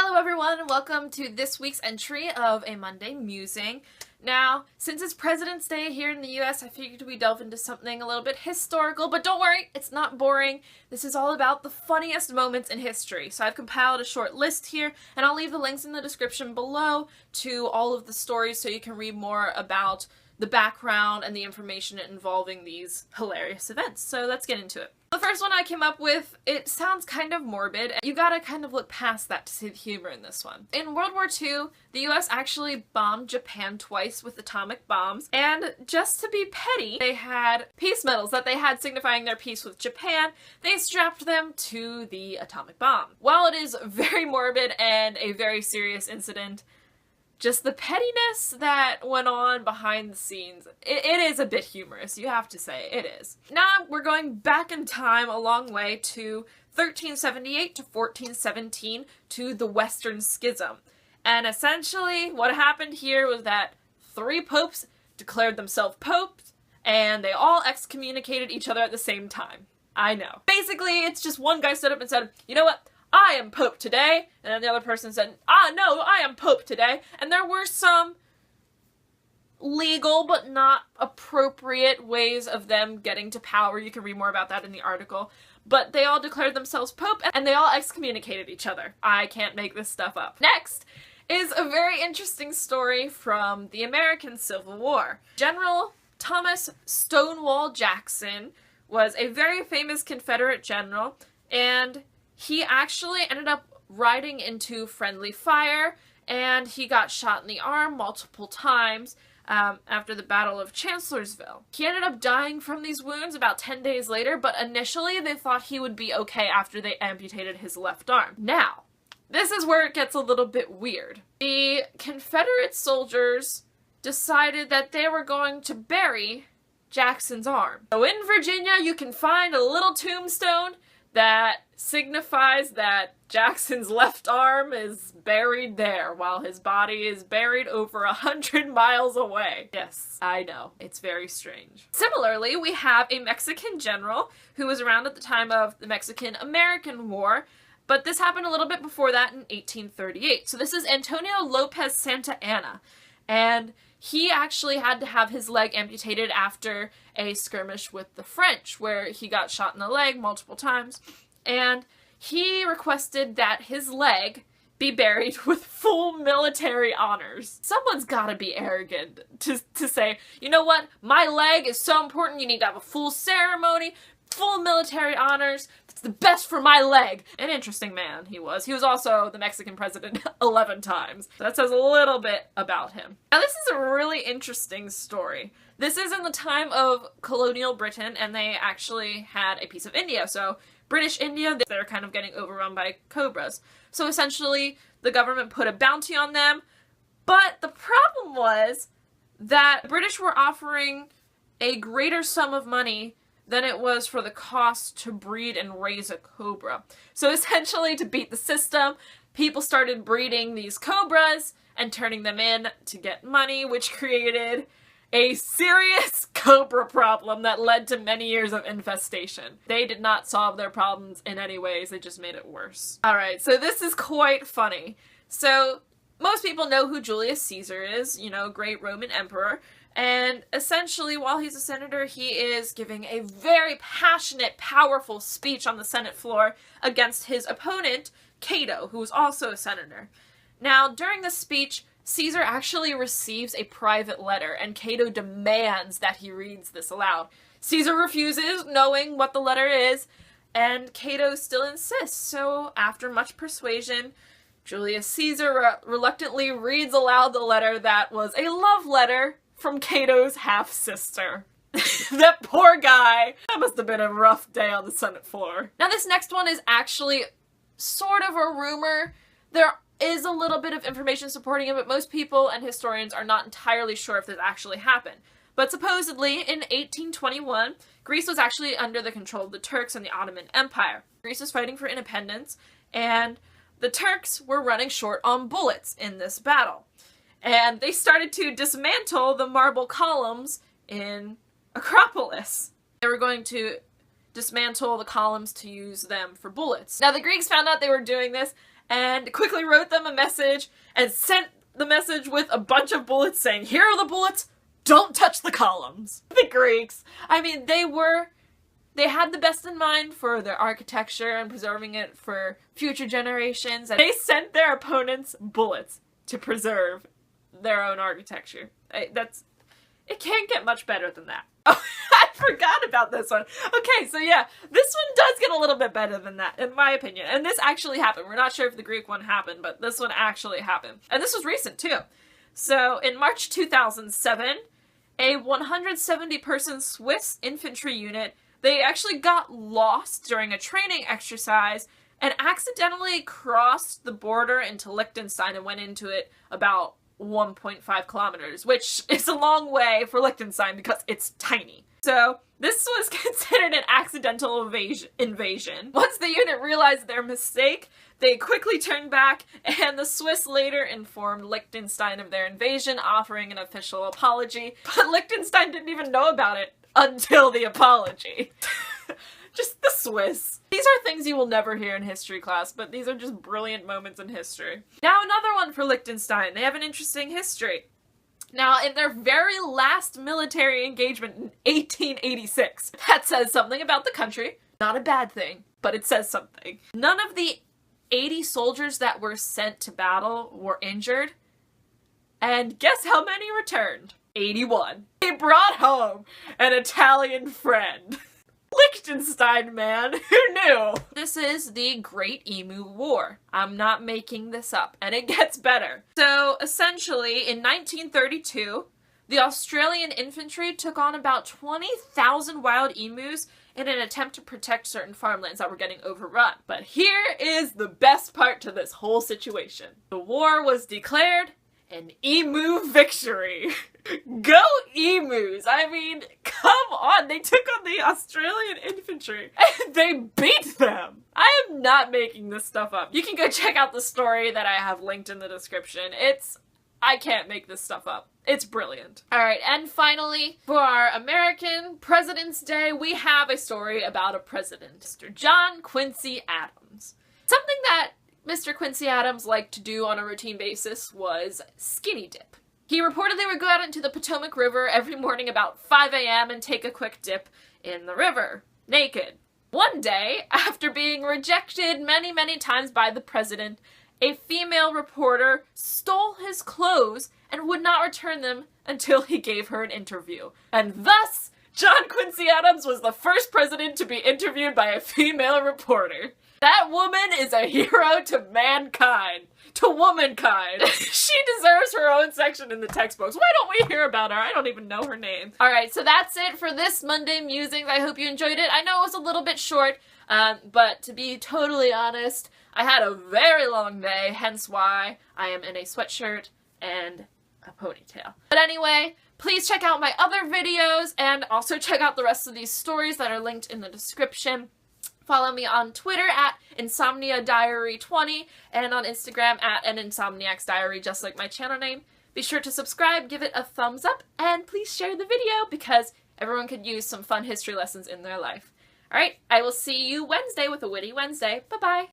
Hello everyone and welcome to this week's entry of a Monday Musing. Now, since it's President's Day here in the US, I figured we delve into something a little bit historical, but don't worry, it's not boring. This is all about the funniest moments in history. So I've compiled a short list here, and I'll leave the links in the description below to all of the stories so you can read more about the background and the information involving these hilarious events. So let's get into it. The first one I came up with, it sounds kind of morbid. You gotta kind of look past that to see the humor in this one. In World War II, the US actually bombed Japan twice with atomic bombs, and just to be petty, they had peace medals that they had signifying their peace with Japan. They strapped them to the atomic bomb. While it is very morbid and a very serious incident, just the pettiness that went on behind the scenes, it is a bit humorous, you have to say, it is. Now we're going back in time a long way to 1378 to 1417 to the Western Schism. And essentially what happened here was that 3 popes declared themselves popes, and they all excommunicated each other at the same time. I know. Basically, it's just one guy stood up and said, you know what? I am Pope today, and then the other person said, no, I am Pope today, and there were some legal but not appropriate ways of them getting to power. You can read more about that in the article, but they all declared themselves Pope, and they all excommunicated each other. I can't make this stuff up. Next is a very interesting story from the American Civil War. General Thomas Stonewall Jackson was a very famous Confederate general, and he actually ended up riding into friendly fire, and he got shot in the arm multiple times after the Battle of Chancellorsville. He ended up dying from these wounds about 10 days later, but initially they thought he would be okay after they amputated his left arm. Now, this is where it gets a little bit weird. The Confederate soldiers decided that they were going to bury Jackson's arm. So in Virginia, you can find a little tombstone that signifies that Jackson's left arm is buried there while his body is buried over 100 miles away. Yes, I know. It's very strange. Similarly, we have a Mexican general who was around at the time of the Mexican-American War, but this happened a little bit before that in 1838. So this is Antonio Lopez Santa Anna, and he actually had to have his leg amputated after a skirmish with the French, where he got shot in the leg multiple times, and he requested that his leg be buried with full military honors. Someone's gotta be arrogant to say, you know what, my leg is so important, you need to have a full ceremony, full military honors, it's the best for my leg. An interesting man he was. He was also the Mexican president 11 times. So that says a little bit about him. Now this is a really interesting story. This is in the time of colonial Britain, and they actually had a piece of India. So British India, they're kind of getting overrun by cobras. So essentially the government put a bounty on them, but the problem was that the British were offering a greater sum of money than it was for the cost to breed and raise a cobra. So essentially, to beat the system, people started breeding these cobras and turning them in to get money, which created a serious cobra problem that led to many years of infestation. They did not solve their problems in any ways, they just made it worse. Alright, so this is quite funny. So, most people know who Julius Caesar is, you know, great Roman emperor. And essentially, while he's a senator, he is giving a very passionate, powerful speech on the Senate floor against his opponent, Cato, who is also a senator. Now, during the speech, Caesar actually receives a private letter, and Cato demands that he reads this aloud. Caesar refuses, knowing what the letter is, and Cato still insists. So, after much persuasion, Julius Caesar reluctantly reads aloud the letter that was a love letter from Cato's half-sister. That poor guy. That must have been a rough day on the Senate floor. Now this next one is actually sort of a rumor. There is a little bit of information supporting it, but most people and historians are not entirely sure if this actually happened. But supposedly, in 1821, Greece was actually under the control of the Turks and the Ottoman Empire. Greece was fighting for independence, and the Turks were running short on bullets in this battle. And they started to dismantle the marble columns in Acropolis. They were going to dismantle the columns to use them for bullets. Now the Greeks found out they were doing this, and quickly wrote them a message and sent the message with a bunch of bullets saying, "Here are the bullets, don't touch the columns." The Greeks, I mean, they had the best in mind for their architecture and preserving it for future generations, and they sent their opponents bullets to preserve their own architecture. It can't get much better than that. Oh, I forgot about this one. Okay, so yeah, this one does get a little bit better than that, in my opinion. And this actually happened. We're not sure if the Greek one happened, but this one actually happened. And this was recent, too. So, in March 2007, a 170-person Swiss infantry unit, they actually got lost during a training exercise and accidentally crossed the border into Liechtenstein and went into it about 1.5 kilometers, which is a long way for Liechtenstein because it's tiny. So this was considered an accidental invasion. Once the unit realized their mistake, they quickly turned back, and the Swiss later informed Liechtenstein of their invasion, offering an official apology. But Liechtenstein didn't even know about it until the apology. Just the Swiss. These are things you will never hear in history class, but these are just brilliant moments in history. Now another one for Liechtenstein. They have an interesting history. Now, in their very last military engagement in 1886, that says something about the country. Not a bad thing, but it says something. None of the 80 soldiers that were sent to battle were injured. And guess how many returned? 81. They brought home an Italian friend. Liechtenstein, man, who knew? This is the Great Emu War. I'm not making this up, and it gets better. So, essentially, in 1932, the Australian infantry took on about 20,000 wild emus in an attempt to protect certain farmlands that were getting overrun. But here is the best part to this whole situation. The war was declared an emu victory. Go emus! I mean, come on, they took on the Australian infantry and they beat them! I am not making this stuff up. You can go check out the story that I have linked in the description. I can't make this stuff up. It's brilliant. Alright, and finally, for our American President's Day, we have a story about a president, Mr. John Quincy Adams. Something that Mr. Quincy Adams liked to do on a routine basis was skinny dip. He reportedly would go out into the Potomac River every morning about 5 a.m. and take a quick dip in the river, naked. One day, after being rejected many, many times by the president, a female reporter stole his clothes and would not return them until he gave her an interview. And thus, John Quincy Adams was the first president to be interviewed by a female reporter. That woman is a hero to mankind. To womankind. She deserves her own section in the textbooks. Why don't we hear about her? I don't even know her name. Alright, so that's it for this Monday Musings. I hope you enjoyed it. I know it was a little bit short, but to be totally honest, I had a very long day, hence why I am in a sweatshirt and a ponytail. But anyway, please check out my other videos and also check out the rest of these stories that are linked in the description. Follow me on Twitter at InsomniaDiary20 and on Instagram at aninsomniacsdiary, just like my channel name. Be sure to subscribe, give it a thumbs up, and please share the video because everyone could use some fun history lessons in their life. Alright, I will see you Wednesday with a Witty Wednesday. Bye-bye!